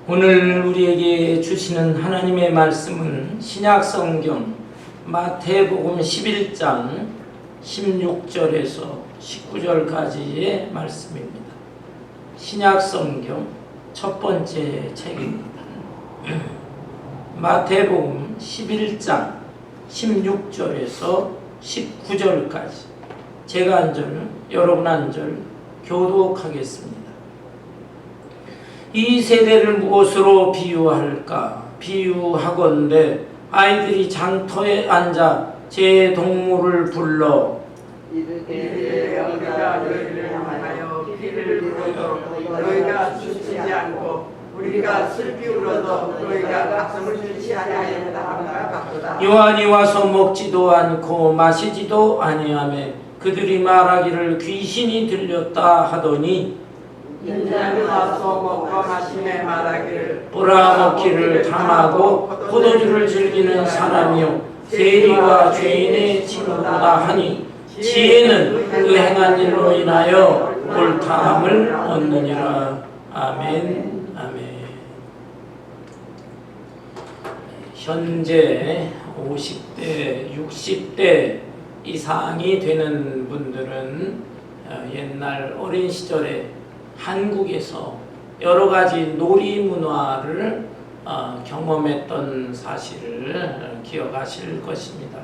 오늘 우리에게 주시는 하나님의 말씀은 신약성경 마태복음 11장 16절에서 19절까지의 말씀입니다. 신약성경 첫 번째 책입니다. 마태복음 11장 16절에서 19절까지 제가 한 절, 여러분 한 절 교독하겠습니다. 이 세대를 무엇으로 비유할까? 비유하건대 아이들이 장터에 앉아 제 동물을 불러 이르되 우리가 너희를 향하여 피를 불어도 너희가 춤추지 않고 우리가 슬피 울어도 너희가 가슴을 주지 아니하였다 함과 같도다. 요한이 와서 먹지도 않고 마시지도 아니하며 그들이 말하기를 귀신이 들렸다 하더니 인자는 와서 먹고 마시며 말하기를 보라먹기를 탐하고 포도주를 즐기는 사람이요 세리와 죄인의 친구다 하니 지혜는 그 행한 일로 인하여 옳다함을 얻느니라. 아멘. 아멘. 현재 50대, 60대 이상이 되는 분들은 옛날 어린 시절에 한국에서 여러 가지 놀이 문화를 경험했던 사실을 기억하실 것입니다.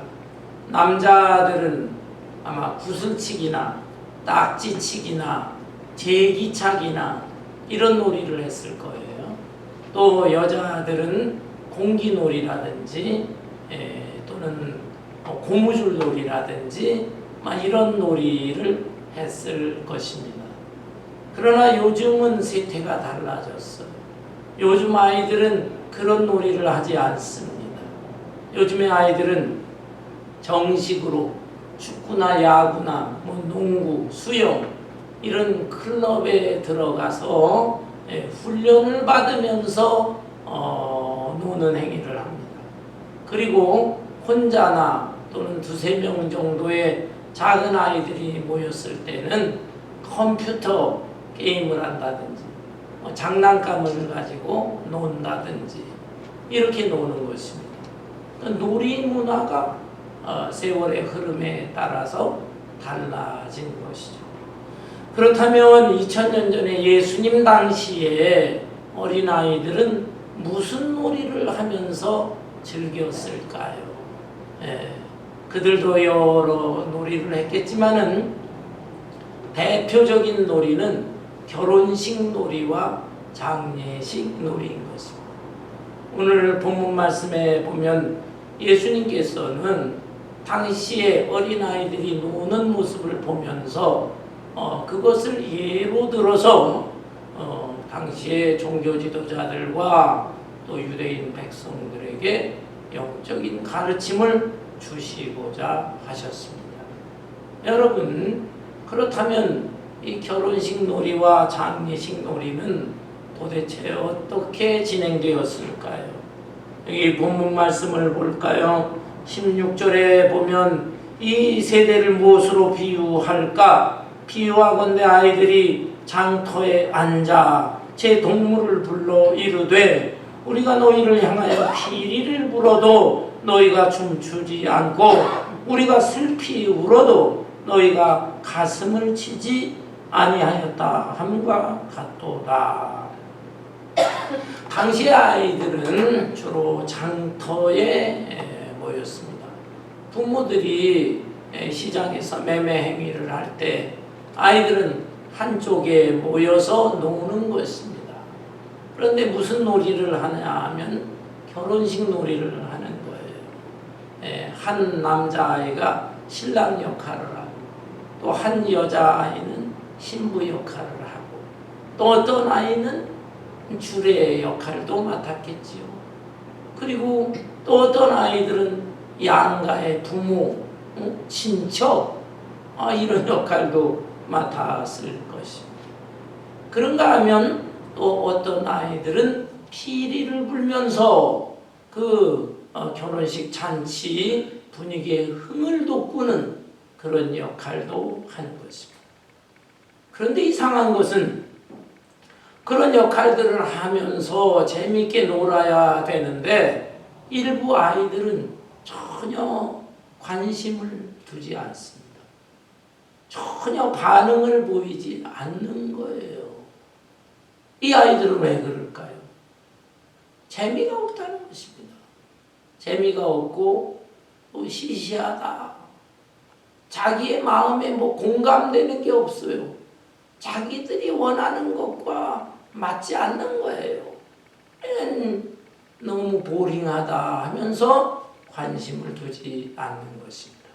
남자들은 아마 구슬치기나 딱지치기나 제기차기나 이런 놀이를 했을 거예요. 또 여자들은 공기놀이라든지 또는 고무줄 놀이라든지 이런 놀이를 했을 것입니다. 그러나 요즘은 세태가 달라졌어요. 요즘 아이들은 그런 놀이를 하지 않습니다. 요즘의 아이들은 정식으로 축구나 야구나 농구, 수영 이런 클럽에 들어가서 훈련을 받으면서 노는 행위를 합니다. 그리고 혼자나 또는 두세 명 정도의 작은 아이들이 모였을 때는 컴퓨터 게임을 한다든지 장난감을 가지고 논다든지 이렇게 노는 것입니다. 그러니까 놀이 문화가 세월의 흐름에 따라서 달라진 것이죠. 그렇다면 2000년 전에 예수님 당시에 어린아이들은 무슨 놀이를 하면서 즐겼을까요? 그들도 여러 놀이를 했겠지만은 대표적인 놀이는 결혼식 놀이와 장례식 놀이인 것입니다. 오늘 본문 말씀에 보면 예수님께서는 당시에 어린아이들이 노는 모습을 보면서 그것을 예로 들어서 당시의 종교 지도자들과 또 유대인 백성들에게 영적인 가르침을 주시고자 하셨습니다. 여러분, 그렇다면 이 결혼식 놀이와 장례식 놀이는 도대체 어떻게 진행되었을까요? 여기 본문 말씀을 볼까요? 16절에 보면 이 세대를 무엇으로 비유할까? 비유하건대 아이들이 장터에 앉아 제 동물을 불러 이르되 우리가 너희를 향하여 피리를 불어도 너희가 춤추지 않고 우리가 슬피 울어도 너희가 가슴을 치지 아니하였다 함과 같도다. 당시 아이들은 주로 장터에 모였습니다. 부모들이 시장에서 매매 행위를 할 때 아이들은 한쪽에 모여서 노는 것입니다. 그런데 무슨 놀이를 하냐 하면 결혼식 놀이를 하는 거예요. 한 남자아이가 신랑 역할을 하고 또 한 여자아이는 신부 역할을 하고 또 어떤 아이는 주례 역할도 맡았겠지요. 그리고 또 어떤 아이들은 양가의 부모, 친척 이런 역할도 맡았을 것입니다. 그런가 하면 또 어떤 아이들은 피리를 불면서 그 결혼식 잔치 분위기에 흥을 돋구는 그런 역할도 하는 것입니다. 그런데 이상한 것은 그런 역할들을 하면서 재미있게 놀아야 되는데 일부 아이들은 전혀 관심을 두지 않습니다. 전혀 반응을 보이지 않는 거예요. 이 아이들은 왜 그럴까요? 재미가 없다는 것입니다. 재미가 없고 또 시시하다. 자기의 마음에 뭐 공감되는 게 없어요. 자기들이 원하는 것과 맞지 않는 거예요. 너무 보링하다 하면서 관심을 두지 않는 것입니다.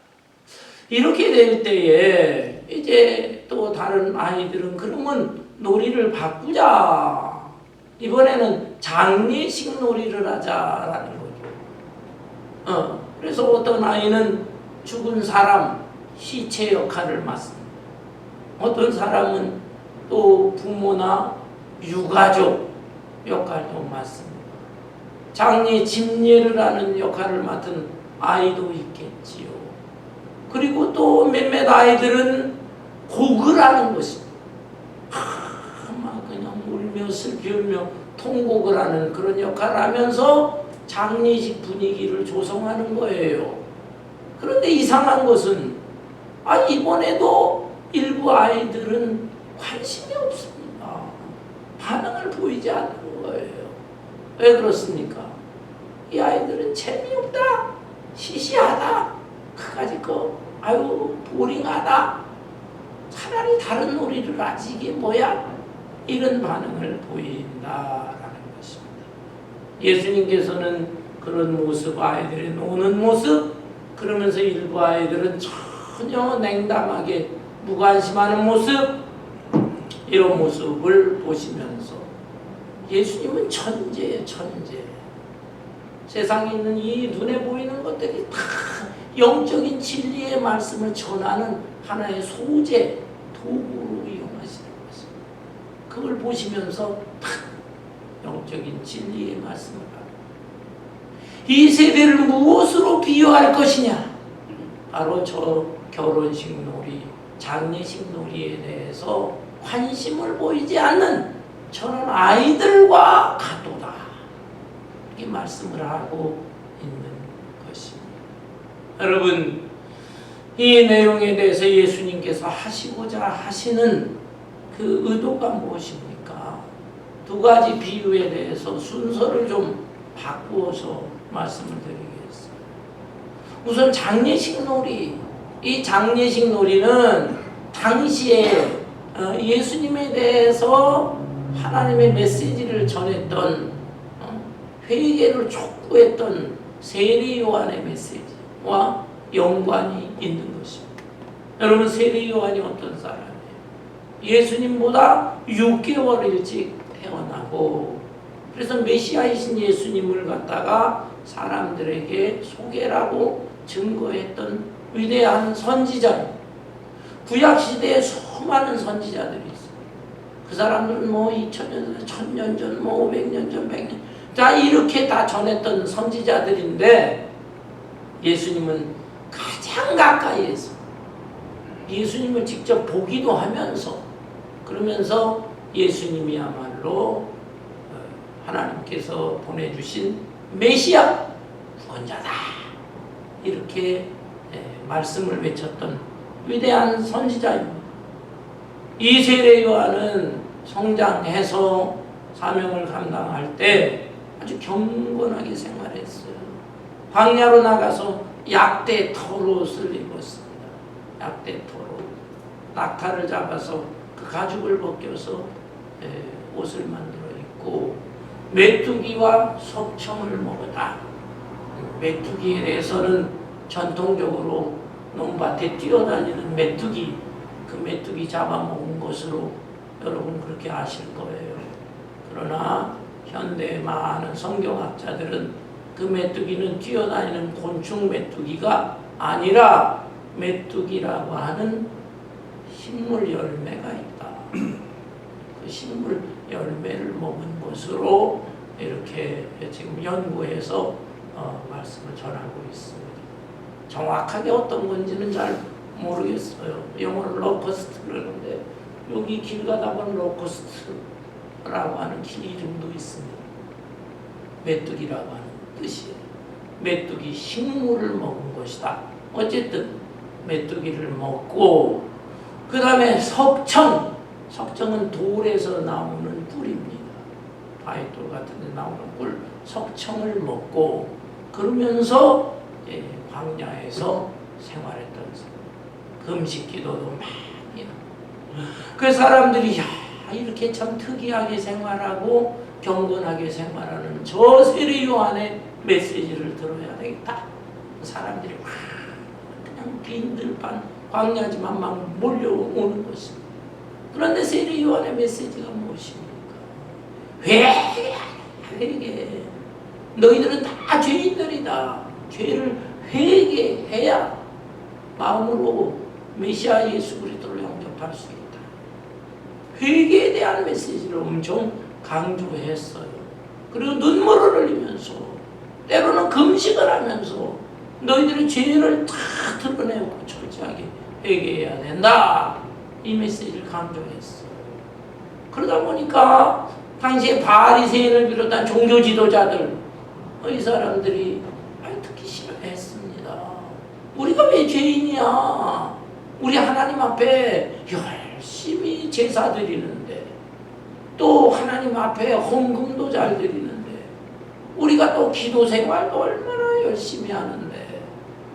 이렇게 될 때에 이제 또 다른 아이들은 그러면 놀이를 바꾸자. 이번에는 장례식 놀이를 하자라는 거죠. 그래서 어떤 아이는 죽은 사람 시체 역할을 맡습니다. 어떤 사람은 또 부모나 유가족 역할도 맡습니다. 장례 집례를 하는 역할을 맡은 아이도 있겠지요. 그리고 또 몇몇 아이들은 곡을 하는 것입니다. 막 그냥 울며 슬피며 통곡을 하는 그런 역할을 하면서 장례식 분위기를 조성하는 거예요. 그런데 이상한 것은 이번에도 일부 아이들은 관심이 없습니다. 반응을 보이지 않는 거예요. 왜 그렇습니까? 이 아이들은 재미없다, 시시하다, 그까짓 거, 보링하다, 차라리 다른 놀이를 하지 이게 뭐야? 이런 반응을 보인다라는 것입니다. 예수님께서는 그런 모습, 아이들이 노는 모습, 그러면서 일부 아이들은 전혀 냉담하게 무관심하는 모습, 이런 모습을 보시면서 예수님은 천재예요, 천재. 세상에 있는 이 눈에 보이는 것들이 다 영적인 진리의 말씀을 전하는 하나의 소재, 도구로 이용하시는 것입니다. 그걸 보시면서 다 영적인 진리의 말씀을 받습니다. 이 세대를 무엇으로 비유할 것이냐? 바로 저 결혼식 놀이, 장례식 놀이에 대해서 관심을 보이지 않는 저런 아이들과 같도다. 이렇게 말씀을 하고 있는 것입니다. 여러분, 이 내용에 대해서 예수님께서 하시고자 하시는 그 의도가 무엇입니까? 두 가지 비유에 대해서 순서를 좀 바꾸어서 말씀을 드리겠습니다. 우선 장례식 놀이, 이 장례식 놀이는 당시에 예수님에 대해서 하나님의 메시지를 전했던, 회개를 촉구했던 세례 요한의 메시지와 연관이 있는 것입니다. 여러분, 세례 요한이 어떤 사람이에요? 예수님보다 6개월 일찍 태어나고, 그래서 메시아이신 예수님을 갖다가 사람들에게 소개라고 증거했던 위대한 선지자입니다. 구약시대에 수많은 선지자들이 있어요. 그 사람들은 2000년, 1000년 전, 500년 전, 100년 다 이렇게 다 전했던 선지자들인데 예수님은 가장 가까이에서 예수님을 직접 보기도 하면서, 그러면서 예수님이야말로 하나님께서 보내주신 메시아 구원자다, 이렇게 말씀을 외쳤던 위대한 선지자입니다. 이 세례 요한은 성장해서 사명을 감당할 때 아주 경건하게 생활했어요. 광야로 나가서 약대 털옷을 입었습니다. 약대 털옷, 낙타를 잡아서 그 가죽을 벗겨서 옷을 만들어 입고, 메뚜기와 석청을 먹었다. 메뚜기에 대해서는 전통적으로 논밭에 뛰어다니는 메뚜기, 그 메뚜기 잡아먹은 것으로 여러분 그렇게 아실 거예요. 그러나 현대 많은 성경학자들은 그 메뚜기는 뛰어다니는 곤충 메뚜기가 아니라 메뚜기라고 하는 식물 열매가 있다. 그 식물 열매를 먹은 것으로 이렇게 지금 연구해서 말씀을 전하고 있습니다. 정확하게 어떤 건지는 잘 모르겠어요. 영어로 로커스트 그러는데, 여기 길 가다 보면 로커스트, 하는 길 이름도 있습니다. 메뚜기라고 하는 뜻이에요. 메뚜기 식물을 먹은 것이다. 어쨌든 메뚜기를 먹고 그 다음에 석청은 돌에서 나오는 꿀입니다. 바위돌 같은 데 나오는 꿀, 석청을 먹고 그러면서 광야에서 생활했던 금식 기도도 많이 하고 그 사람들이 이렇게 참 특이하게 생활하고 경건하게 생활하는 저 세례 요한의 메시지를 들어야 되겠다. 사람들이 막 그냥 빈 들판 광야지만 막 몰려오는 것입니다. 그런데 세례 요한의 메시지가 무엇입니까? 회개. 너희들은 다 죄인들이다. 죄를 회개해야 마음으로 메시아 예수 그리스도를 영접할 수 있다. 회개에 대한 메시지를 엄청 강조했어요. 그리고 눈물을 흘리면서 때로는 금식을 하면서 너희들의 죄를 다 드러내고 철저하게 회개해야 된다. 이 메시지를 강조했어요. 그러다 보니까 당시에 바리새인을 비롯한 종교 지도자들 이 사람들이 듣기 싫어했습니다. 우리가 왜 죄인이야? 우리 하나님 앞에 열심히 제사 드리는데 또 하나님 앞에 헌금도 잘 드리는데 우리가 또 기도 생활도 얼마나 열심히 하는데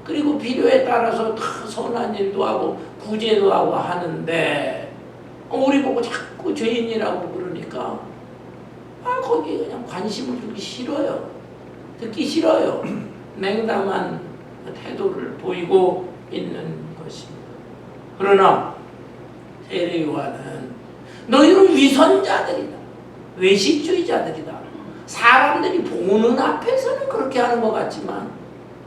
그리고 필요에 따라서 다 선한 일도 하고 구제도 하고 하는데 우리 보고 자꾸 죄인이라고 그러니까 거기에 그냥 관심을 두기 싫어요. 듣기 싫어요. 냉담한 태도를 보이고 있는 것입니다. 그러나 세례 요한은 너희는 위선자들이다. 외식주의자들이다. 사람들이 보는 앞에서는 그렇게 하는 것 같지만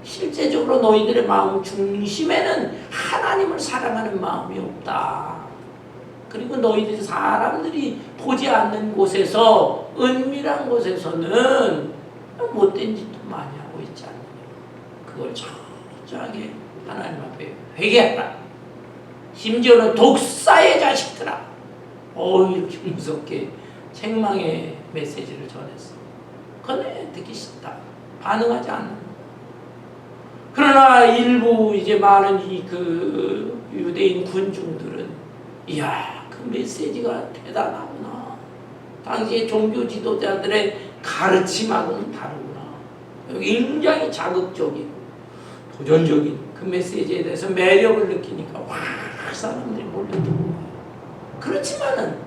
실제적으로 너희들의 마음 중심에는 하나님을 사랑하는 마음이 없다. 그리고 너희들이 사람들이 보지 않는 곳에서 은밀한 곳에서는 못된 짓도 많이 하고 있지 않느냐. 그걸 철저하게 하나님 앞에 회개하라. 심지어는 독사의 자식들아. 이렇게 무섭게 책망의 메시지를 전했어. 그런데 듣기 싫다. 반응하지 않는. 그러나 일부 이제 많은 그 유대인 군중들은 이야, 그 메시지가 대단하구나. 당시의 종교 지도자들의 가르침하고는 다르구나. 굉장히 자극적이고 도전적인 그 메시지에 대해서 매력을 느끼니까 사람들이 몰려들고 거예요. 그렇지만은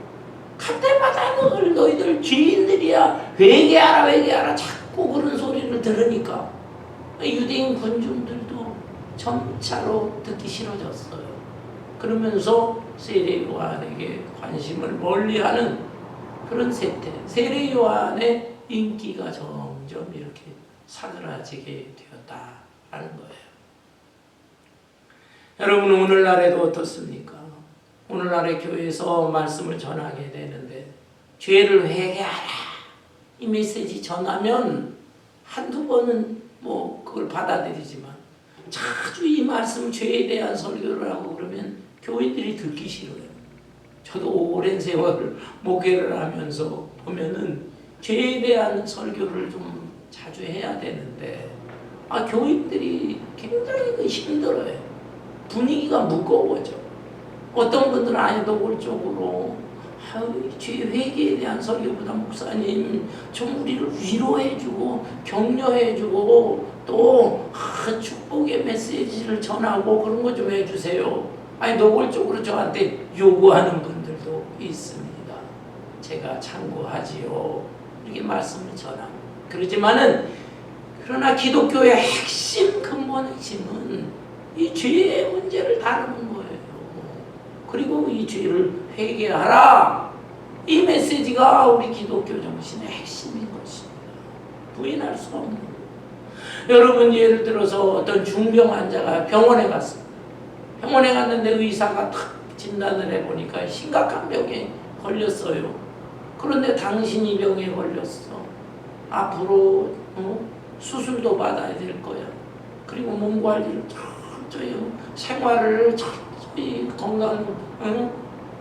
갈 때마다 너희들 죄인들이야. 회개하라. 자꾸 그런 소리를 들으니까 유대인 군중들도 점차로 듣기 싫어졌어요. 그러면서 세례 요한에게 관심을 멀리하는 그런 세례 요한의 인기가 점점 이렇게 사그라지게 되었다라는 거예요. 여러분 오늘날에도 어떻습니까? 오늘날의 교회에서 말씀을 전하게 되는데 죄를 회개하라 이 메시지 전하면 한두 번은 그걸 받아들이지만 자주 이 말씀 죄에 대한 설교를 하고 그러면 교인들이 듣기 싫어요. 저도 오랜 세월을 목회를 하면서 보면은 죄에 대한 설교를 좀 자주 해야 되는데 교인들이 굉장히 힘들어요. 분위기가 무거워져. 어떤 분들은 노골적으로 죄 회개에 대한 설교보다 목사님 좀 우리를 위로해주고 격려해주고 또 축복의 메시지를 전하고 그런 거 좀 해주세요. 노골적으로 저한테 요구하는 분들도 있습니다. 제가 참고하지요. 이렇게 말씀을 전합니다. 그러나 기독교의 핵심 근본 핵심은 이 죄의 문제를 다루는 거예요. 그리고 이 죄를 회개하라. 이 메시지가 우리 기독교 정신의 핵심인 것입니다. 부인할 수 없는 거예요. 여러분 예를 들어서 어떤 중병 환자가 병원에 갔습니다. 병원에 갔는데 의사가 탁 진단을 해보니까 심각한 병에 걸렸어요. 그런데 당신이 병에 걸렸어. 앞으로 수술도 받아야 될 거야. 그리고 몸 관리를 철저히 생활을 철저히 건강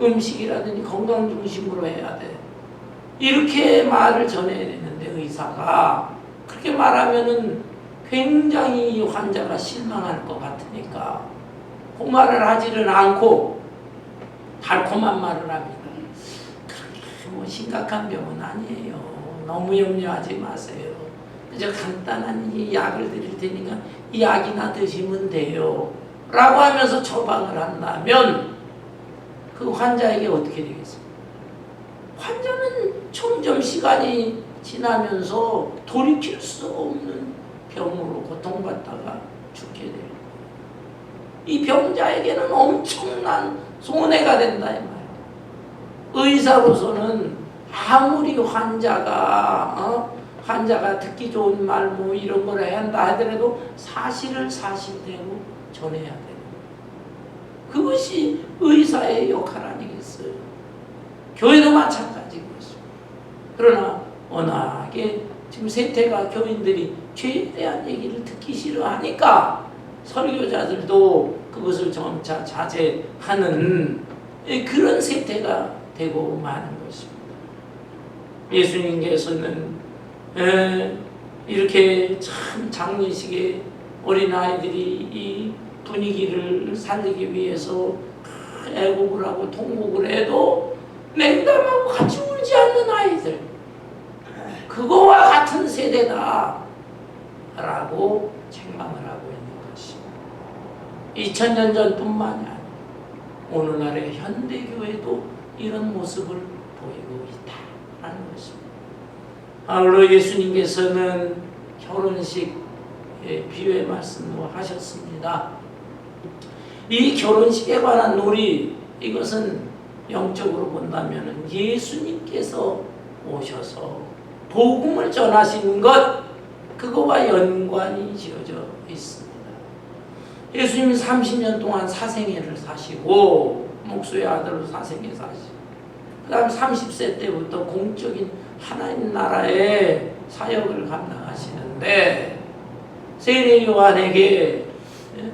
음식이라든지 건강 중심으로 해야 돼. 이렇게 말을 전해야 되는데 의사가 그렇게 말하면은 굉장히 환자가 실망할 것 같으니까 그 말을 하지는 않고 달콤한 말을 합니다. 그렇게 뭐 심각한 병은 아니에요. 너무 염려하지 마세요. 그저 간단한 이 약을 드릴 테니까 이 약이나 드시면 돼요. 라고 하면서 처방을 한다면 그 환자에게 어떻게 되겠습니까? 환자는 점점 시간이 지나면서 돌이킬 수 없는 병으로 고통받다가 죽게 돼요. 이 병자에게는 엄청난 손해가 된다 이 말이에요. 의사로서는 아무리 환자가 듣기 좋은 말 뭐 이런 걸 해야 한다 하더라도 사실을 사실대로 전해야 돼요. 그것이 의사의 역할 아니겠어요? 교회도 마찬가지고 있습니다. 그러나 워낙에 지금 세태가 교인들이 죄에 대한 얘기를 듣기 싫어하니까 설교자들도 그것을 점차 자제하는 그런 세태가 되고 마는 것입니다. 예수님께서는 이렇게 참 장례식에 어린아이들이 이 분위기를 살리기 위해서 애곡을 하고 통곡을 해도 냉담하고 같이 울지 않는 아이들, 그거와 같은 세대다 라고 책망을 하고 있는 것입니다. 2000년 전뿐만이 아니라 오늘날의 현대교회도 이런 모습을 보이고 있다라는 것입니다. 바로 예수님께서는 결혼식 비유의 말씀도 하셨습니다. 이 결혼식에 관한 놀이, 이것은 영적으로 본다면 예수님께서 오셔서 복음을 전하시는 것, 그거와 연관이 지어져 있습니다. 예수님이 30년 동안 사생애를 사시고 목수의 아들로 사생애 사시고 그 다음 30세 때부터 공적인 하나님 나라의 사역을 감당하시는데 세례 요한에게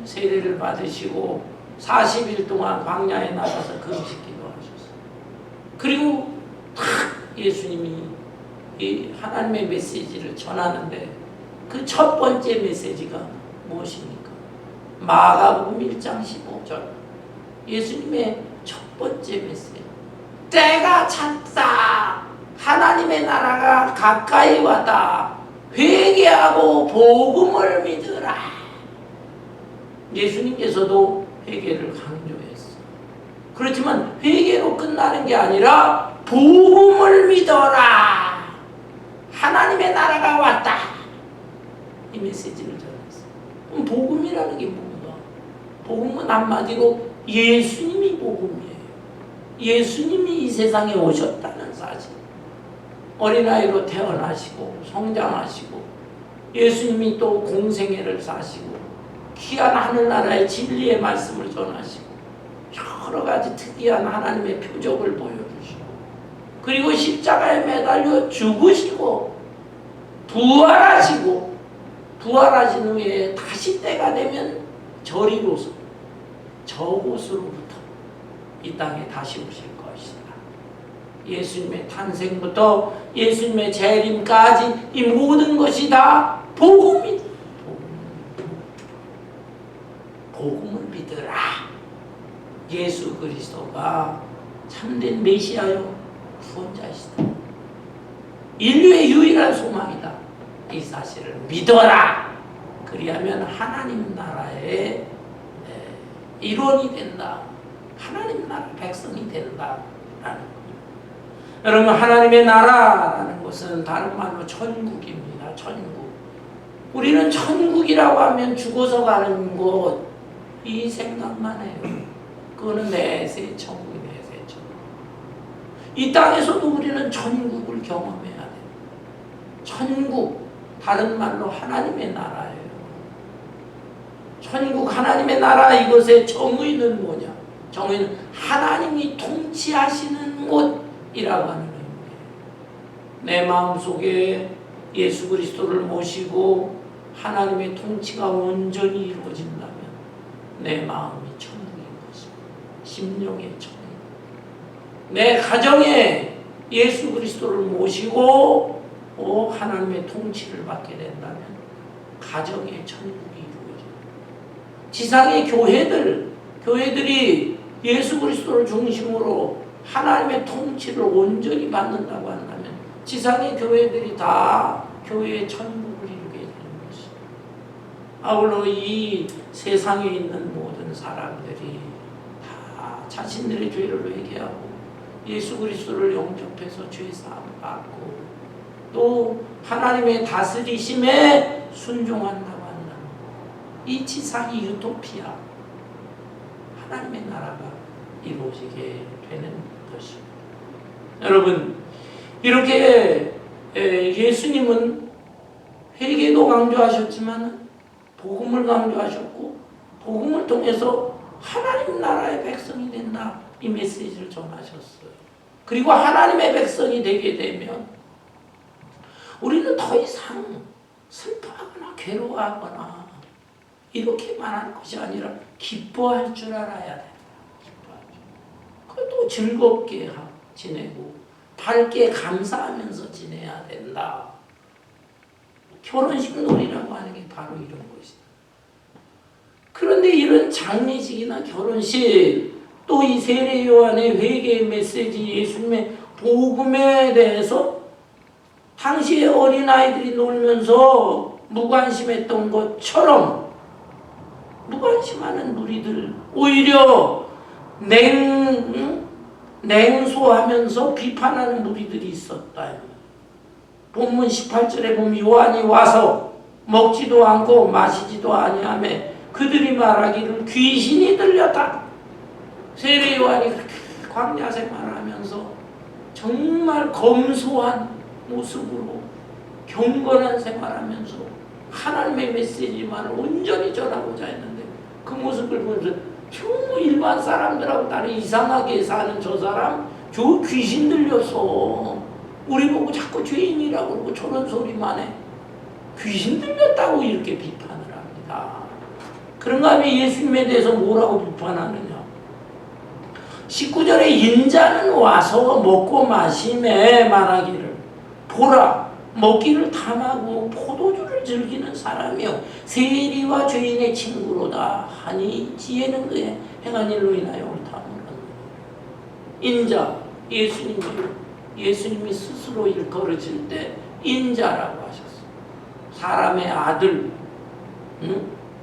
세례를 받으시고 40일 동안 광야에 나가서 금식기도 하셨어요. 그리고 탁 예수님이 이 하나님의 메시지를 전하는데 그 첫 번째 메시지가 무엇입니까? 마가복음 1장 15절 예수님의 첫 번째 메시지, 때가 찼다, 하나님의 나라가 가까이 왔다, 회개하고 복음을 믿으라. 예수님께서도 회개를 강조했어요. 그렇지만 회개로 끝나는 게 아니라 복음을 믿어라, 하나님의 나라가 왔다, 이 메시지를 전했어요. 그럼 복음이라는 게 뭔가? 복음은 한마디로 예수님이 복음이에요. 예수님이 이 세상에 오셨다는 사실, 어린아이로 태어나시고 성장하시고 예수님이 또 공생애를 사시고 귀한 하늘나라의 진리의 말씀을 전하시고 여러 가지 특이한 하나님의 표적을 보여주시고 그리고 십자가에 매달려 죽으시고 부활하시고 부활하신 후에 다시 때가 되면 저리로서 저곳으로부터 이 땅에 다시 오실 것이다. 예수님의 탄생부터 예수님의 재림까지 이 모든 것이 다 복음이다. 복음을 믿으라. 예수 그리스도가 참된 메시아요 구원자이시다. 인류의 유일한 소망이다. 이 사실을 믿어라. 그리하면 하나님 나라의 일원이 된다. 하나님 나라 백성이 된다라는 겁니다. 여러분, 하나님의 나라라는 것은 다른 말로 천국입니다. 천국. 우리는 천국이라고 하면 죽어서 가는 곳, 이 생각만 해요. 그거는 내세 천국이 내세 천국. 이 땅에서도 우리는 천국을 경험해야 돼요. 천국, 다른 말로 하나님의 나라예요. 천국, 하나님의 나라, 이것의 정의는 뭐냐? 정의는 하나님이 통치하시는 곳이라고 하는 의미예요. 내 마음속에 예수 그리스도를 모시고 하나님의 통치가 온전히 이루어진다면 내 마음이 천국인 것입니다. 심령의 천국. 내 가정에 예수 그리스도를 모시고 하나님의 통치를 받게 된다면 가정의 천국이 이루어져요. 지상의 교회들이 예수 그리스도를 중심으로 하나님의 통치를 온전히 받는다고 한다면 지상의 교회들이 다 교회의 천국을 이루게 되는 것입니다. 아울러 이 세상에 있는 모든 사람들이 다 자신들의 죄를 회개하고 예수 그리스도를 영접해서 죄 사함을 받고 또 하나님의 다스리심에 순종한다고 한다면 이 지상이 유토피아, 하나님의 나라가 이루어지게 되는 것입니다. 여러분, 이렇게 예수님은 회개도 강조하셨지만 복음을 강조하셨고 복음을 통해서 하나님 나라의 백성이 된다, 이 메시지를 전하셨어요. 그리고 하나님의 백성이 되게 되면 우리는 더 이상 슬퍼하거나 괴로워하거나 이렇게만 할 것이 아니라 기뻐할 줄 알아야 된다. 그것도 즐겁게 지내고 밝게 감사하면서 지내야 된다. 결혼식 놀이라고 하는 게 바로 이런 것이다. 그런데 이런 장례식이나 결혼식, 또 이 세례 요한의 회개의 메시지, 예수님의 복음에 대해서 당시에 어린아이들이 놀면서 무관심했던 것처럼 무관심하는 무리들, 오히려 냉소하면서 비판하는 무리들이 있었다. 본문 18절에 보면 요한이 와서 먹지도 않고 마시지도 아니하며 그들이 말하기를 귀신이 들렸다. 세례 요한이 그렇게 광야 생활하면서 정말 검소한 모습으로 경건한 생활하면서 하나님의 메시지만을 온전히 전하고자 했는데 그 모습을 보면서 정말 일반 사람들하고 다른 이상하게 사는 저 사람, 저 귀신 들렸어. 우리 보고 자꾸 죄인이라고 그러고 저런 소리만 해. 귀신 들렸다고 이렇게 비판을 합니다. 그런가 하면 예수님에 대해서 뭐라고 비판하느냐. 19절에 인자는 와서 먹고 마시매 말하기를 보라 먹기를 탐하고 포도주를 즐기는 사람이요 세리와 죄인의 친구로다 하니 지혜는 그의 행한 일로 인하여 옳다함을 얻느니라. 인자, 예수님이 스스로 일컬어질 때 인자라고 하셨어요. 사람의 아들.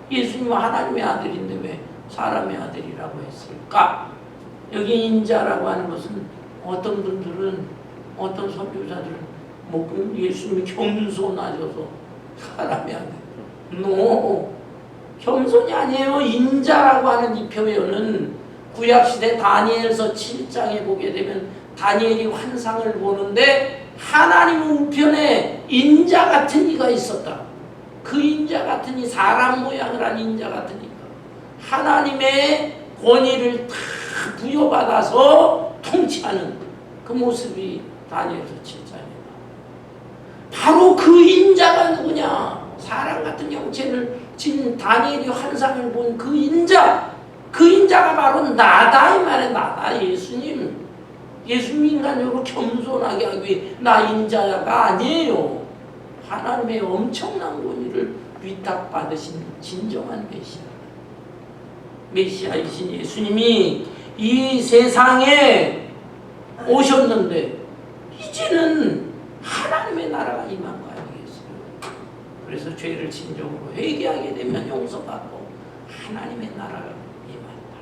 예수님은 하나님의 아들인데 왜 사람의 아들이라고 했을까? 여기 인자라고 하는 것은 어떤 분들은, 어떤 선교사들은 예수님이 겸손하셔서 사람이 아니에요. 겸손이 아니에요. 인자라고 하는 이 표현은 구약시대 다니엘서 7장에 보게 되면 다니엘이 환상을 보는데 하나님 우편에 인자 같은 이가 있었다. 그 인자 같은 이 사람 모양을 한 인자 같은 이가 하나님의 권위를 다 부여받아서 통치하는 그 모습이 다니엘서 7장입니다. 바로 그 인자가 누구냐? 사람 같은 형체를 진 다니엘이 환상을 본 그 인자, 그 인자가 바로 나다 이 말이야. 나다. 예수님 인간적으로 겸손하게 하기 위해 나 인자가 아니에요. 하나님의 엄청난 권위를 위탁받으신 진정한 메시아이신 예수님이 이 세상에 오셨는데 이제는 하나님의 나라가 임한 거 아니겠어요? 그래서 죄를 진정으로 회개하게 되면 용서받고 하나님의 나라가 임한다.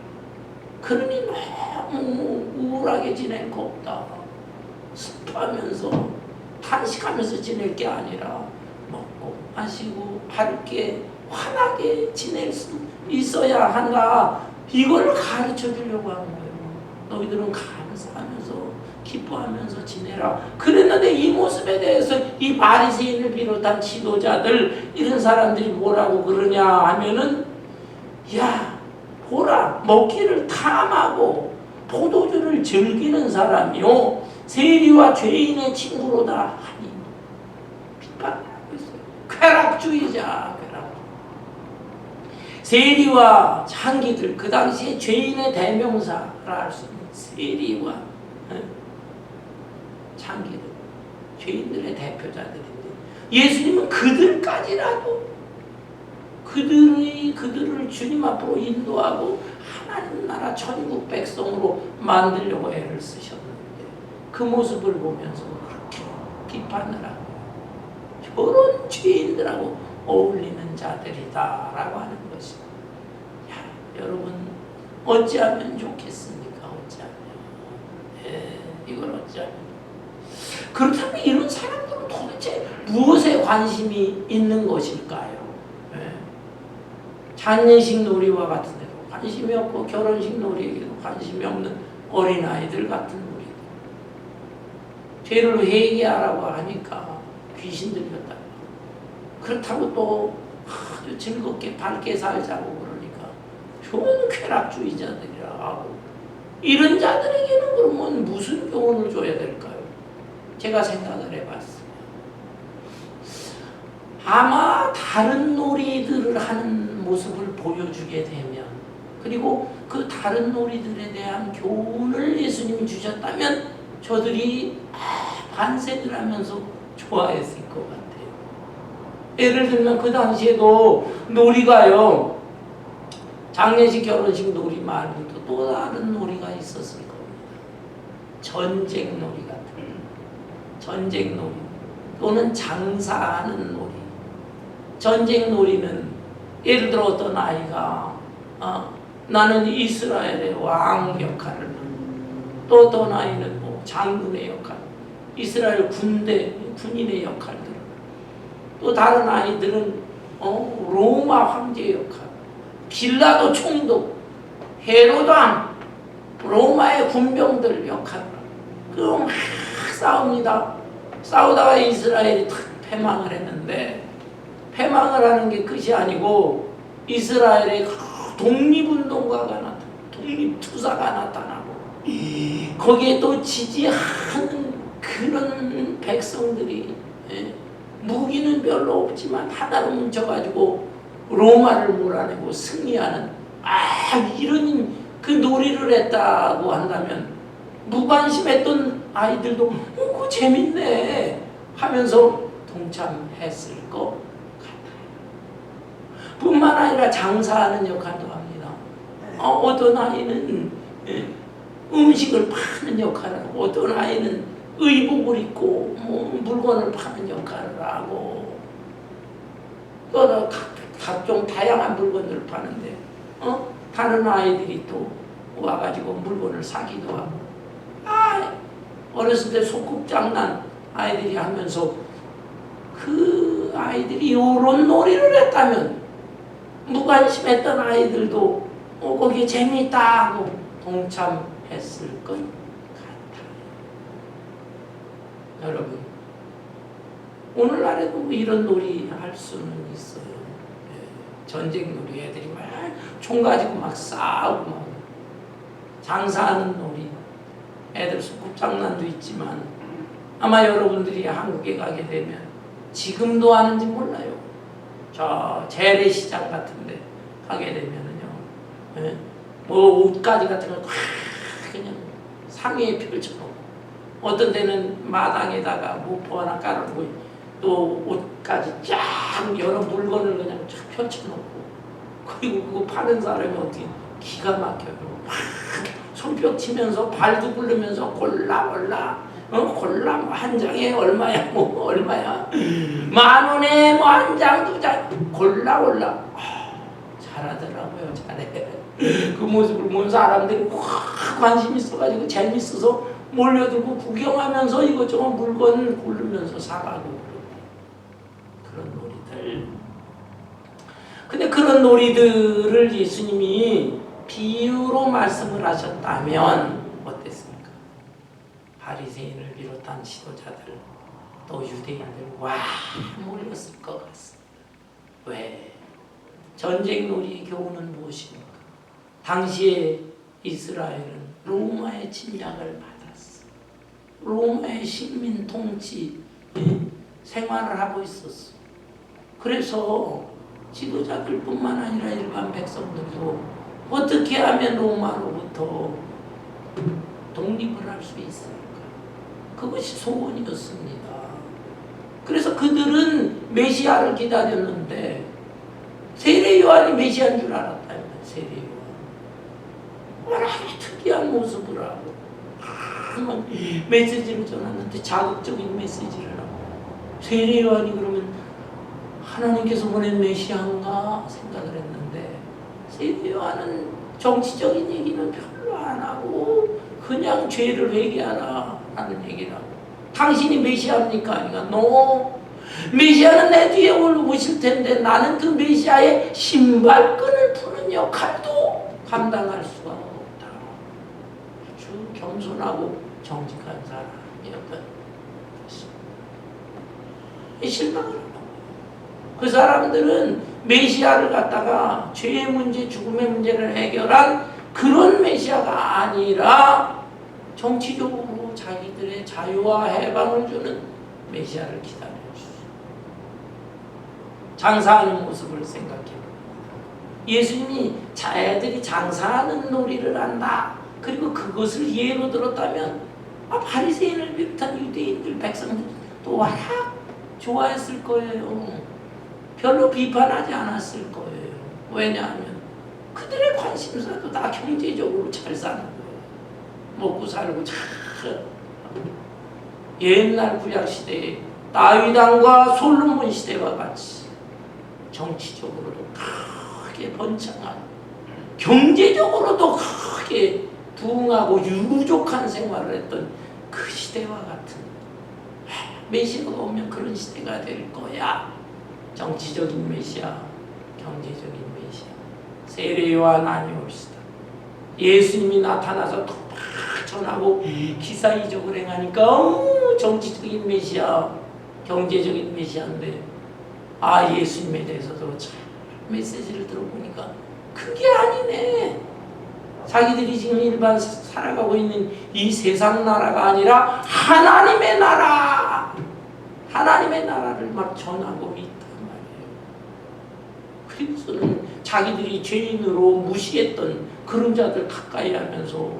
그러니 너무 우울하게 지낼 거 없다. 슬퍼하면서 탄식하면서 지낼 게 아니라 먹고 마시고 밝게 환하게 지낼 수 있어야 한다. 이걸 가르쳐 주려고 하는 거예요. 너희들은 감사하면서 기뻐하면서 지내라. 그랬는데 이 모습에 대해서 이 바리새인을 비롯한 지도자들 이런 사람들이 뭐라고 그러냐 하면은 야 보라 먹기를 탐하고 포도주를 즐기는 사람이요 세리와 죄인의 친구로다 하니 비판하고 있어요. 쾌락주의자. 세리와 창기들, 그 당시에 죄인의 대명사라 할 수 있는 세리와 창기를 죄인들의 대표자들인데 예수님은 그들까지라도 그들을 주님 앞으로 인도하고 하나님 나라 천국 백성으로 만들려고 애를 쓰셨는데 그 모습을 보면서 그렇게 비판을 하고 저런 죄인들하고 어울리는 자들이다라고 하는 것입니다. 여러분 어찌하면 좋겠습니까? 어찌하면 이걸 어찌하면 그렇다면 이런 사람들은 도대체 무엇에 관심이 있는 것일까요? 장례식 놀이와 같은 데도 관심이 없고 결혼식 놀이에도 관심이 없는 어린아이들 같은 놀이들 죄를 회개하라고 하니까 귀신 들렸다. 그렇다고 또 아주 즐겁게 밝게 살자고 그러니까 좋은 쾌락주의자들이라 하고 이런 자들에게는 그러면 무슨 교훈을 줘야 될까요? 제가 생각을 해봤어요. 아마 다른 놀이들을 하는 모습을 보여주게 되면 그리고 그 다른 놀이들에 대한 교훈을 예수님이 주셨다면 저들이 반색을 하면서 좋아했을 것 같아요. 예를 들면 그 당시에도 놀이가요, 장례식 결혼식 놀이 말고도 또 다른 놀이가 있었을 겁니다. 전쟁 놀이 같은 전쟁 놀이 또는 장사하는 놀이. 전쟁 놀이는 예를 들어 어떤 아이가 나는 이스라엘의 왕 역할을 하고 또 어떤 아이는 뭐 장군의 역할, 이스라엘 군인의 역할들, 또 다른 아이들은 로마 황제의 역할, 빌라도 총독, 헤로도 왕, 로마의 군병들 역할을 그럼 막 싸웁니다. 싸우다가 이스라엘이 탁 패망을 했는데 패망을 하는 게 끝이 아니고 이스라엘의 독립운동가가 나타나고 독립투사가 나타나고 거기에 또 지지하는 그런 백성들이 무기는 별로 없지만 하나로 뭉쳐가지고 로마를 몰아내고 승리하는 이런 그 놀이를 했다고 한다면 무관심했던 아이들도 그거 재밌네 하면서 동참했을 것 같아요. 뿐만 아니라 장사하는 역할도 합니다. 어떤 아이는 음식을 파는 역할을 하고 어떤 아이는 의복을 입고 물건을 파는 역할을 하고 또 각종 다양한 물건들을 파는데 다른 아이들이 또 와가지고 물건을 사기도 하고 어렸을 때 소꿉장난 아이들이 하면서 그 아이들이 이런 놀이를 했다면 무관심했던 아이들도 거기에 재미있다 하고 동참했을 것 같아요. 여러분 오늘날에도 이런 놀이 할 수는 있어요. 전쟁 놀이 애들이 막 총 가지고 막 싸우고 막 장사하는 놀이 애들 소꿉장난도 있지만 아마 여러분들이 한국에 가게 되면 지금도 하는지 몰라요. 저 재래시장 같은데 가게 되면은요, 뭐 옷가지 같은 걸 그냥 상위에 펼쳐놓고 어떤 데는 마당에다가 모포 하나 깔아놓고 또 옷까지 쫙 여러 물건을 그냥 쫙 펼쳐놓고 그리고 그거 파는 사람이 어떻게 기가 막혀요. 손뼉 치면서 발도 굴르면서 골라 골라 뭐 한 장에 얼마야 뭐 얼마야 10,000원에 뭐 한 장 두 장 골라 잘하더라고요. 잘해. 그 모습을 본 사람들이 확 관심 있어가지고 재밌어서 몰려들고 구경하면서 이것저것 물건 고르면서 사가고 그런 놀이들. 근데 그런 놀이들을 예수님이 비유로 말씀을 하셨다면 어땠습니까? 바리새인을 비롯한 지도자들 또 유대인들 와 몰렸을 것 같습니다. 왜? 전쟁 놀이의 교훈은 무엇입니까? 당시에 이스라엘은 로마의 침략을 받았어. 로마의 식민 통치 생활을 하고 있었어. 그래서 지도자들뿐만 아니라 일반 백성들도 어떻게 하면 로마로부터 독립을 할 수 있을까? 그 그것이 소원이었습니다. 그래서 그들은 메시아를 기다렸는데 세례 요한이 메시아인 줄 알았다면 세례 요한 워낙 특이한 모습을 하고 메시지를 전하는데 자극적인 메시지를 하고 세례 요한이 그러면 하나님께서 보낸 메시아인가 생각을 했는데 세례 요한은 정치적인 얘기는 별로 안 하고 그냥 죄를 회개하라 하는 얘기를 하고 당신이 메시아입니까? 아니까 노 메시아는 내 뒤에 오실 텐데 나는 그 메시아의 신발끈을 푸는 역할도 감당할 수가 없다. 아주 겸손하고 정직한 사람이었던 것입니다. 실망을 하고 그 사람들은 메시아를 갖다가 죄의 문제, 죽음의 문제를 해결한 그런 메시아가 아니라 정치적으로 자기들의 자유와 해방을 주는 메시아를 기다렸어요. 장사하는 모습을 생각해봅니다. 예수님이 자애들이 장사하는 놀이를 한다. 그리고 그것을 예로 들었다면 바리새인을 비롯한 유대인들 백성들 또 워낙 좋아했을 거예요. 별로 비판하지 않았을 거예요. 왜냐하면 그들의 관심사도 다 경제적으로 잘 사는 거예요. 먹고 살고 잘 옛날 구약 시대에 다윗 왕과 솔로몬 시대와 같이 정치적으로도 크게 번창한 경제적으로도 크게 부흥하고 유족한 생활을 했던 그 시대와 같은 메시아가 오면 그런 시대가 될 거야. 정치적인 메시아, 경제적인 메시아. 세례 요한 아니올시다. 예수님이 나타나서 막 전하고 기사 이적을 행하니까 정치적인 메시아, 경제적인 메시아인데 예수님에 대해서도 참 메시지를 들어보니까 그게 아니네. 자기들이 지금 일반 살아가고 있는 이 세상 나라가 아니라 하나님의 나라, 하나님의 나라를 막 전하고 있단 말이에요. 그리고서는 자기들이 죄인으로 무시했던 그런 자들 가까이 하면서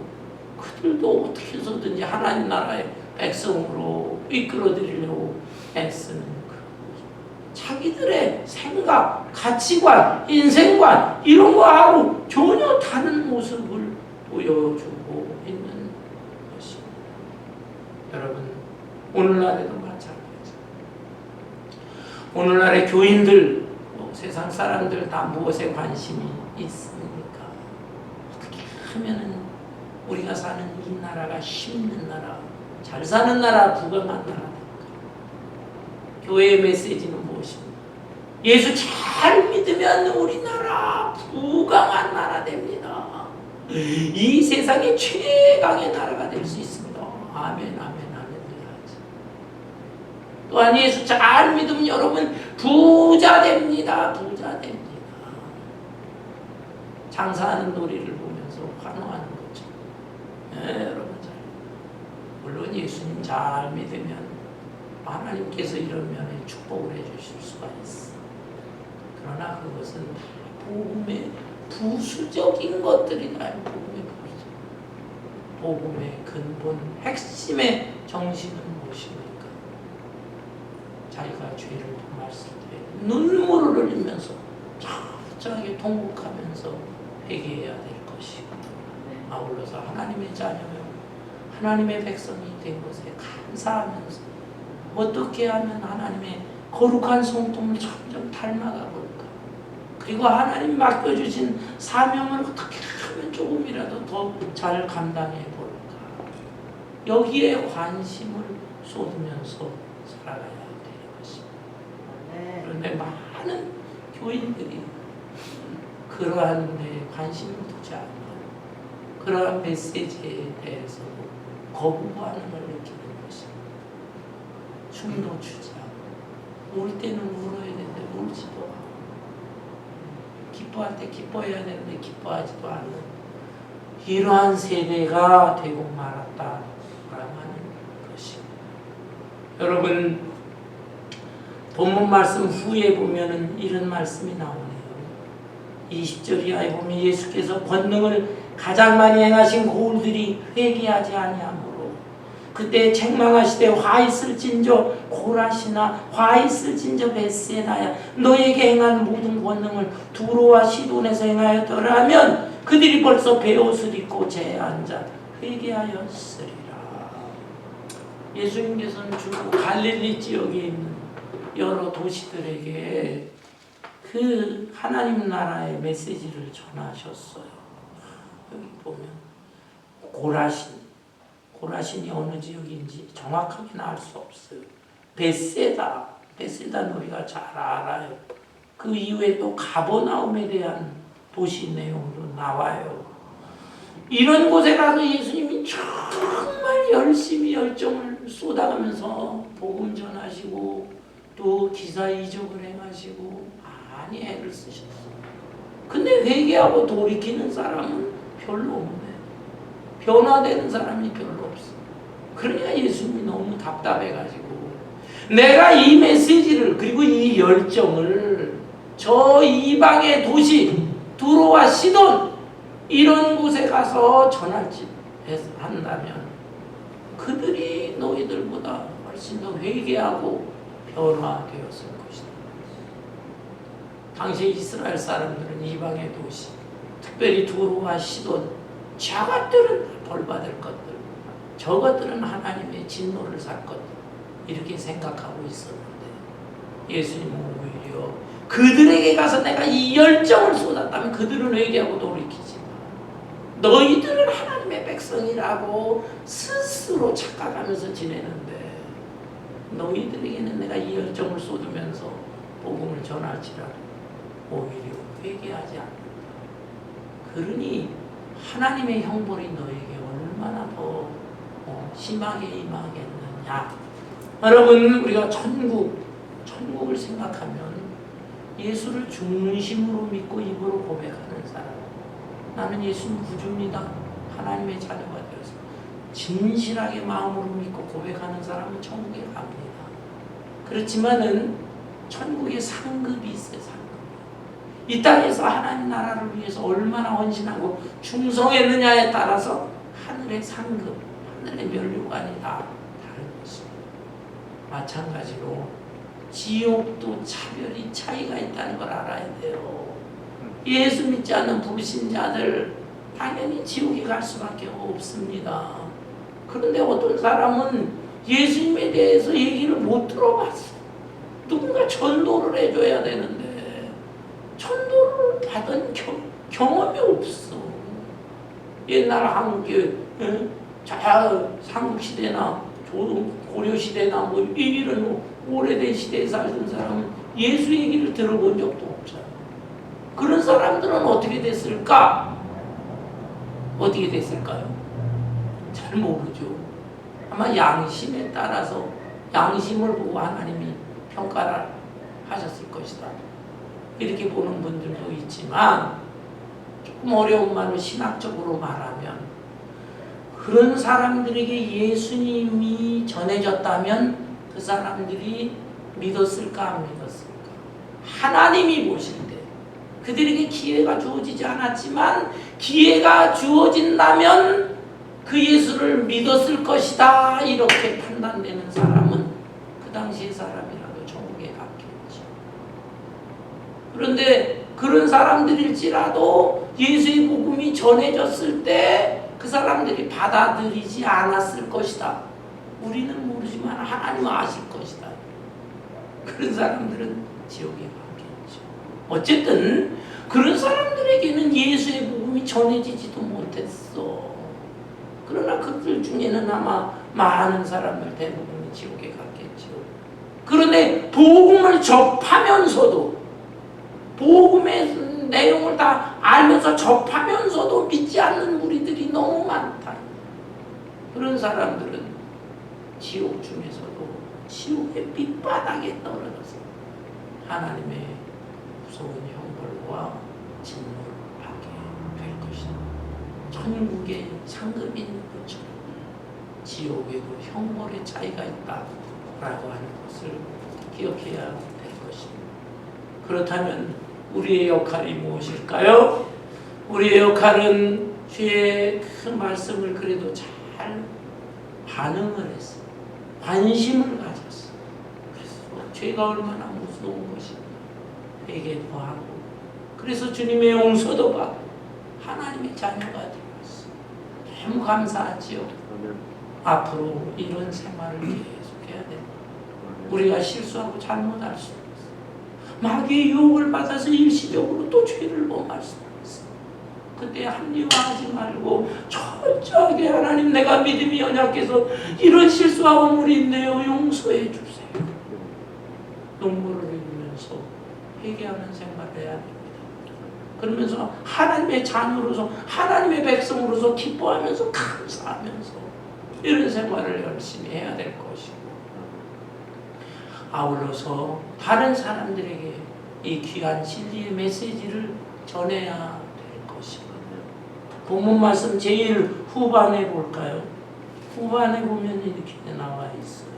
그들도 어떻게 해서든지 하나님 나라의 백성으로 이끌어드리려고 애쓰는 자기들의 생각, 가치관, 인생관 이런 거하고 전혀 다른 모습을 보여주고 있는 것입니다. 여러분, 오늘날에도 마찬가지입니다. 오늘날의 교인들, 세상 사람들 다 무엇에 관심이 있습니까? 어떻게 하면은 우리가 사는 이 나라가 힘있는 나라, 잘 사는 나라, 부강한 나라. 교회의 메시지는 무엇입니까? 예수 잘 믿으면 우리나라 부강한 나라 됩니다. 이 세상의 최강의 나라가 될 수 있습니다. 아멘, 아멘, 아멘. 또한 예수 잘 믿으면 여러분 부자 됩니다. 부자 됩니다. 장사하는 놀이를 보면서 환호하는 거죠. 네, 여러분 잘. 물론 예수님 잘 믿으면 하나님께서 이런 면에 축복을 해주실 수가 있어. 그러나 그것은 복음의 부수적인 것들이다. 복음의 근본, 핵심의 정신은 무엇입니까? 자기가 죄를 범했을 때 눈물을 흘리면서 철저하게 통곡하면서 회개해야 될 것이고, 아울러서 하나님의 자녀요, 하나님의 백성이 된 것에 감사하면서 어떻게 하면 하나님의 거룩한 성품을 점점 닮아가 볼까? 그리고 하나님 맡겨주신 사명을 어떻게 하면 조금이라도 더 잘 감당해 볼까? 여기에 관심을 쏟으면서 살아가야 되는 것입니다. 그런데 많은 교인들이 그러한 데 관심을 두지 않고 그러한 메시지에 대해서 거부반응을 느끼는 것입니다. 춤도 추지 않고 울 때는 울어야 되는데 울지도 않고 기뻐할 때 기뻐해야 되는데 기뻐하지도 않는 이러한 세대가 되고 말았다라고 하는 것입니다. 여러분, 본문 말씀 후에 보면은 이런 말씀이 나오네요. 20절 이하에 보면 예수께서 권능을 가장 많이 행하신 고울들이 회개하지 아니하므로 그때 책망하시되 화 있을진저 고라시나 화 있을진저 벳세나야 너에게 행한 모든 권능을 두로와 시돈에서 행하였더라면 그들이 벌써 베옷을 입고 제에 앉아 회개하였으리라. 예수님께서는 중국 갈릴리 지역에 있는 여러 도시들에게 그 하나님 나라의 메시지를 전하셨어요. 여기 보면 고라신이 어느 지역인지 정확하게는 알 수 없어요. 베세다는 우리가 잘 알아요. 그 이후에 또 가버나움에 대한 도시 내용으로 나와요. 이런 곳에 가서 예수님이 정말 열심히 열정을 쏟아가면서 복음 전하시고 또 기사 이적을 행하시고 많이 애를 쓰셨어요. 근데 회개하고 돌이키는 사람은 별로 없네. 변화되는 사람이 별로 없어. 그러니까 예수님이 너무 답답해가지고 내가 이 메시지를 그리고 이 열정을 저 이방의 도시 두로와 시돈 이런 곳에 가서 전할지 한다면 그들이 너희들보다 훨씬 더 회개하고 변화되었을 것이다. 당시 이스라엘 사람들은 이방의 도시, 특별히 두로와 시돈, 저것들은 벌받을 것들, 저것들은 하나님의 진노를 살 것들 이렇게 생각하고 있었는데 예수님은 오히려 그들에게 가서 내가 이 열정을 쏟았다면 그들은 회개하고 돌이키지만 너희들은 하나님의 백성이라고 스스로 착각하면서 지내는데 너희들에게는 내가 이 열정을 쏟으면서 복음을 전할지라도 오히려 회개하지 않는다. 그러니 하나님의 형벌이 너에게 얼마나 더 심하게 임하겠느냐. 여러분 우리가 천국을 생각하면 예수를 중심으로 믿고 입으로 고백하는 사람, 나는 예수님 구주입니다, 하나님의 자녀가 되어서 진실하게 마음으로 믿고 고백하는 사람은 천국에 갑니다. 그렇지만은 천국에 상급이 있어요. 상급. 이 땅에서 하나님 나라를 위해서 얼마나 헌신하고 충성했느냐에 따라서 하늘의 상급, 하늘의 면류관이 다 다른 것입니다. 마찬가지로 지옥도 차별이 차이가 있다는 걸 알아야 돼요. 예수 믿지 않는 불신자들 당연히 지옥에 갈 수밖에 없습니다. 그런데 어떤 사람은 예수님에 대해서 얘기를 못 들어봤어. 누군가 전도를 해줘야 되는데 전도를 받은 경험이 없어. 옛날 한국에 삼국시대나 고려시대나 뭐 이런 오래된 시대에 살던 사람은 예수 얘기를 들어본 적도 없잖아. 그런 사람들은 어떻게 됐을까? 어떻게 됐을까요? 잘 모르죠. 아마 양심에 따라서 양심을 보고 하나님이 평가를 하셨을 것이다. 이렇게 보는 분들도 있지만 조금 어려운 말로 신학적으로 말하면 그런 사람들에게 예수님이 전해졌다면 그 사람들이 믿었을까 안 믿었을까? 하나님이 보실 때 그들에게 기회가 주어지지 않았지만 기회가 주어진다면 그 예수를 믿었을 것이다 이렇게 판단되는 사람은 그 당시의 사람이라도 천국에 갔겠죠. 그런데 그런 사람들일지라도 예수의 복음이 전해졌을 때 그 사람들이 받아들이지 않았을 것이다. 우리는 모르지만 하나님은 아실 것이다. 그런 사람들은 지옥에 갔겠죠. 어쨌든 그런 사람들에게는 예수의 복음이 전해지지도 못했어. 그러나 그들 중에는 아마 많은 사람들 대부분이 지옥에 갔겠죠. 그런데 복음을 접하면서도 복음의 내용을 다 알면서 접하면서도 믿지 않는 무리들이 너무 많다. 그런 사람들은 지옥 중에서도 지옥의 밑바닥에 떨어져서 하나님의 무서운 형벌과 진노를 받게 될 것이다. 천국에 상급이 있는 것처럼 지옥에도 형벌의 차이가 있다라고 하는 것을 기억해야 될 것입니다. 그렇다면 우리의 역할이 무엇일까요? 우리의 역할은 주의 그 말씀을 그래도 잘 반응을 했어. 관심을 가졌어. 그래서 죄가 얼마나 무서운 것인가 회개도 하고, 그래서 주님의 용서도 받고 하나님의 자녀가 되었어. 너무 감사하지요. 앞으로 이런 생활을 계속해야 된다. 우리가 실수하고 잘못할 수 있어. 마귀의 유혹을 받아서 일시적으로 또 죄를 범할 수 있어. 그때 합리화하지 말고 철저하게 하나님, 내가 믿음이 연약해서 이런 실수하고 물이 있네요. 용서해 주세요. 눈물을 흘리면서 회개하는 생활을 해야 됩니다. 그러면서 하나님의 자녀로서, 하나님의 백성으로서 기뻐하면서 감사하면서 이런 생활을 열심히 해야 될 것이고, 아울러서 다른 사람들에게 이 귀한 진리의 메시지를 전해야 될 것이거든요. 본문 말씀 제일 후반에 볼까요? 후반에 보면 이렇게 나와 있어요.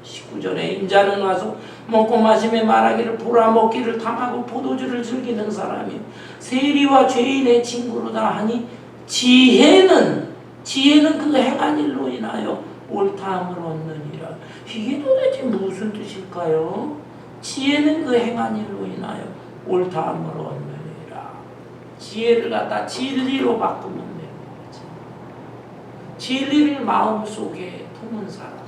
19절에 인자는 와서 먹고 마시며 말하기를 보라, 먹기를 탐하고 포도주를 즐기는 사람이 세리와 죄인의 친구로다 하니 지혜는 그 행한 일로 인하여 옳다함을 얻느니라. 이게 도대체 무슨 뜻일까요? 지혜는 그 행한 일로 인하여 옳다함을 얻느니라. 지혜를 갖다 진리로 바꾸면 되는 거죠. 진리를 마음속에 품은 사람,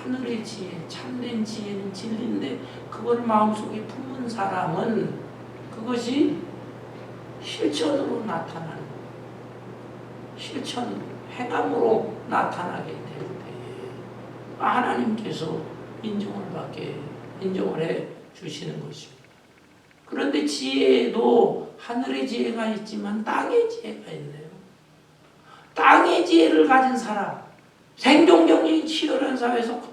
하늘의 지혜, 참된 지혜는 진리인데 그걸 마음속에 품은 사람은 그것이 실천으로 나타나는 거예요. 실천으로, 행함으로 나타나게 될 때에 하나님께서 인정을 해 주시는 것입니다. 그런데 지혜에도 하늘의 지혜가 있지만 땅의 지혜가 있네요. 땅의 지혜를 가진 사람, 생존 경쟁이 치열한 사회에서 어떻게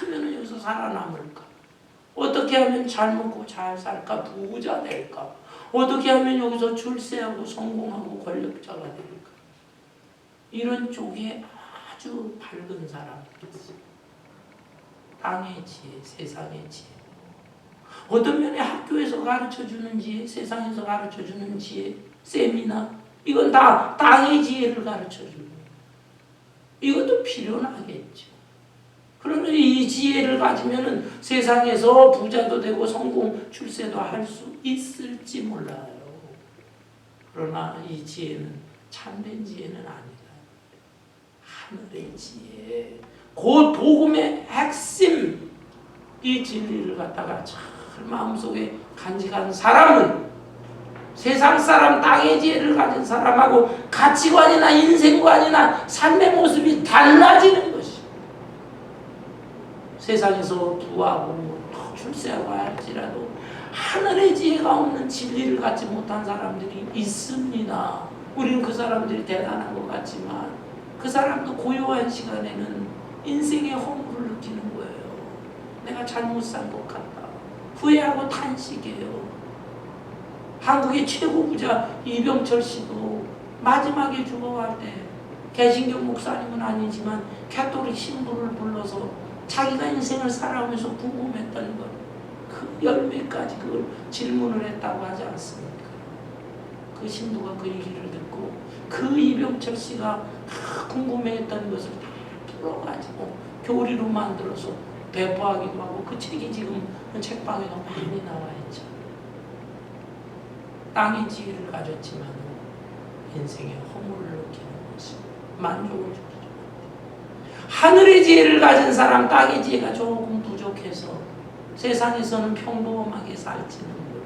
하면 여기서 살아남을까? 어떻게 하면 잘 먹고 잘 살까? 부자 될까? 어떻게 하면 여기서 출세하고 성공하고 권력자가 될까? 이런 쪽에 아주 밝은 사람이 있어요. 땅의 지혜, 세상의 지혜. 어떤 면에 학교에서 가르쳐주는 지혜, 세상에서 가르쳐주는 지혜, 세미나, 이건 다 땅의 지혜를 가르쳐주는 거예요. 이것도 필요하겠죠. 그러면 이 지혜를 가지면은 세상에서 부자도 되고 성공, 출세도 할 수 있을지 몰라요. 그러나 이 지혜는 참된 지혜는 아니다. 하늘의 지혜, 곧 복음의 핵심, 이 진리를 갖다가 잘 마음속에 간직한 사람은 세상 사람, 땅의 지혜를 가진 사람하고 가치관이나 인생관이나 삶의 모습이 달라지는 것이. 세상에서 부하고 출세하고 할지라도 하늘의 지혜가 없는 진리를 갖지 못한 사람들이 있습니다. 우리는 그 사람들이 대단한 것 같지만 그 사람도 고요한 시간에는 인생의 허물을 느끼는 거예요. 내가 잘못 산 것 같다. 후회하고 탄식해요. 한국의 최고 부자 이병철 씨도 마지막에 죽어갈 때 개신교 목사님은 아니지만 가톨릭 신부를 불러서 자기가 인생을 살아오면서 궁금했던 것, 그 열매까지 그걸 질문을 했다고 하지 않습니까? 그 신부가 그 얘기를 듣고 그 이병철 씨가 궁금해했던 것을 다 풀어가지고 교리로 만들어서 배포하기도 하고 그 책이 지금 책방에도 많이 나와 있죠. 땅의 지혜를 가졌지만 인생의 허물을 느끼는 것이 만족을 주지 못해요. 하늘의 지혜를 가진 사람, 땅의 지혜가 조금 부족해서 세상에서는 평범하게 살지는 몰라요.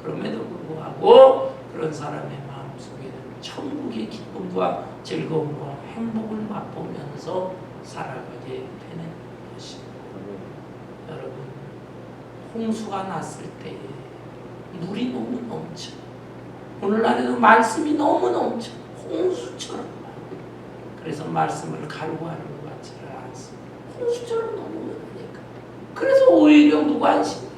그럼에도 불구하고 그런 사람의 마음속에는 천국의 기쁨과 즐거움과 행복을 맛보면서 살아가게 되는 것입니다. 여러분, 홍수가 났을 때에 물이 너무 넘쳐. 오늘날에도 말씀이 너무 넘쳐. 홍수처럼. 그래서 말씀을 갈구하는 것 같지는 않습니다. 홍수처럼 너무 많으니까. 그래서 오히려 무관심해.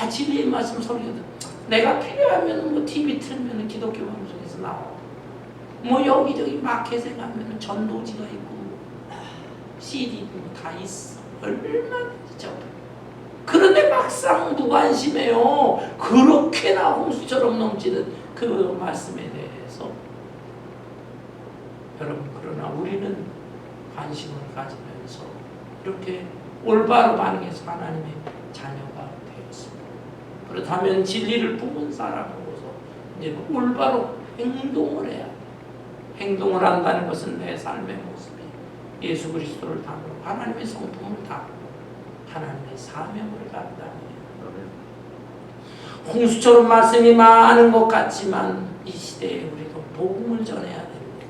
진리의 말씀 설교도 내가 필요하면 뭐 TV 틀면 기독교 방송에서 나와. 뭐 여기저기 마켓에 가면 전도지가 있고 CD도 다 있어. 얼마든지 저. 그런데 막상 무관심해요. 그렇게나 홍수처럼 넘치는 그 말씀에 대해서. 여러분, 그러나 우리는 관심을 가지면서 이렇게 올바로 반응해서 하나님의 자녀가 되었습니다. 그렇다면 진리를 품은 사람으로서 이제는 올바로 행동을 해야 합니다. 행동을 한다는 것은 내 삶의 모습이 예수 그리스도를 닮고 하나님의 성품을 닮고 하나님의 사명을 감당해요. 홍수처럼 말씀이 많은 것 같지만 이 시대에 우리도 복음을 전해야 됩니다.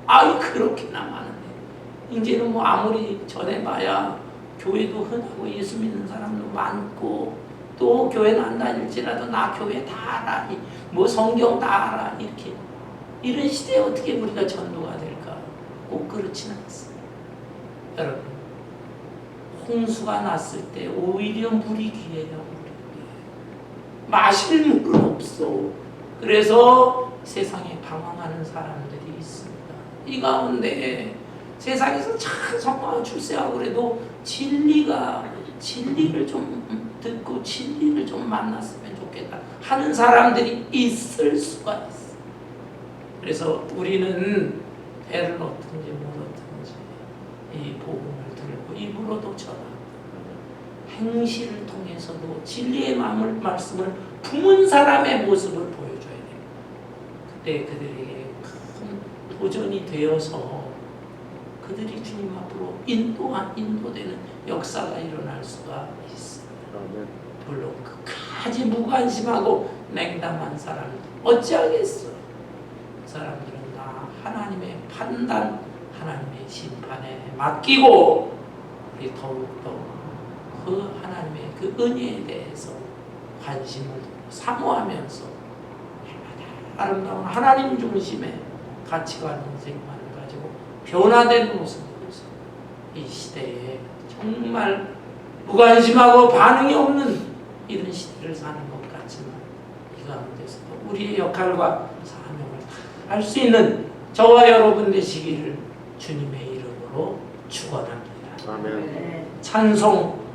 아이 그렇게나 많은데 이제는 뭐 아무리 전해봐야 교회도 흔하고 예수 믿는 사람도 많고 또 교회는 안 다닐지라도 나 교회 다 알아 뭐 성경 다 알아 이렇게 이런 시대에 어떻게 우리가 전도가 될까? 꼭 그렇지는 않습니다. 여러분, 홍수가 났을 때 오히려 물이 귀해요. 마실 물은 없어. 그래서 세상에 방황하는 사람들이 있습니다. 이 가운데 세상에서 참 성공하고 출세하고 그래도 진리를 좀 듣고 진리를 좀 만났으면 좋겠다 하는 사람들이 있을 수가 있어. 그래서 우리는 배를 얻든지 못 얻든지 이 복음을 들고 입으로도 전하고 행실을 통해서도 진리의 말씀을 품은 사람의 모습을 보여줘야 돼요. 그때 그들에게 큰 도전이 되어서 그들이 주님 앞으로 인도되는 역사가 일어날 수가 있습니다. 물론 끝까지 무관심하고 냉담한 사람들 어찌하겠어. 그 사람들은 다 하나님의 판단, 하나님의 심판에 맡기고 우리 더욱더 그 하나님의 그 은혜에 대해서 관심을 사모하면서 아름다운 하나님 중심의 가치관 인생관을 가지고 변화된 모습으로서 이 시대에 정말 무관심하고 반응이 없는 이런 시대를 사는 것 같지만 이 가운데서도 우리의 역할과 사명을 다 할 수 있는 저와 여러분 되시기를 주님의 이름으로 축원합니다. 아멘. 찬송